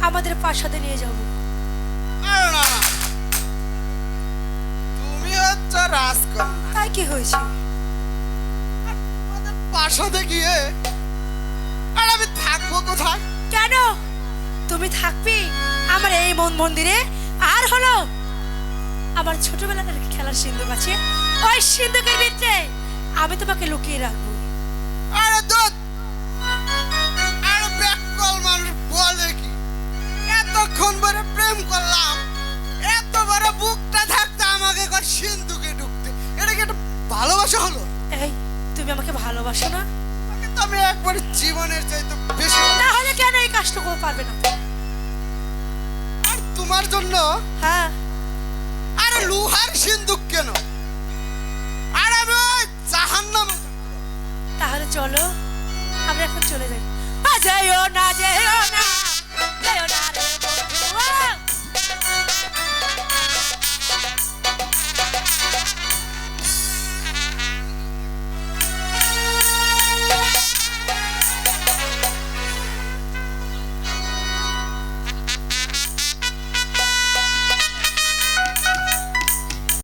আমাদের প্রাসাদে নিয়ে যাব। না না না, তুমি হচ্ছে রাজকন্যা, তাই কি হয়েছে? আমাদের প্রাসাদে গিয়ে আর আমি থাকবো কোথায়? কেন তুমি থাকবে আমার এই মন্দিরে? আর হলো আমার ছোটবেলার খেলার সিন্ধুক আছে, ওই সিন্ধুকের ভিতরে আমি তোমাকে লুকিয়ে রাখবো। আরে দুধ, আরে ব্যাককল মানুষ বলে কি, এতক্ষণ ধরে প্রেম করলাম, এত বড় বুকটা থাকতে আমাকে সিন্ধুকে ঢুকতে, এটা কি একটা ভালোবাসা হলো? এই তুমি আমাকে ভালোবাসো না? আমাকে তো আমি একবার জীবনের চাইতে বেশি তাহলে কেন এই কাজটা করতে পারবে না? আর তোমার জন্য হ্যাঁ, আরে লোহার সিন্ধুক কেন? আর আমি ওই জাহান্নাম। তাহলে চলো আমরা এখন চলে যাই। যেও না যেও না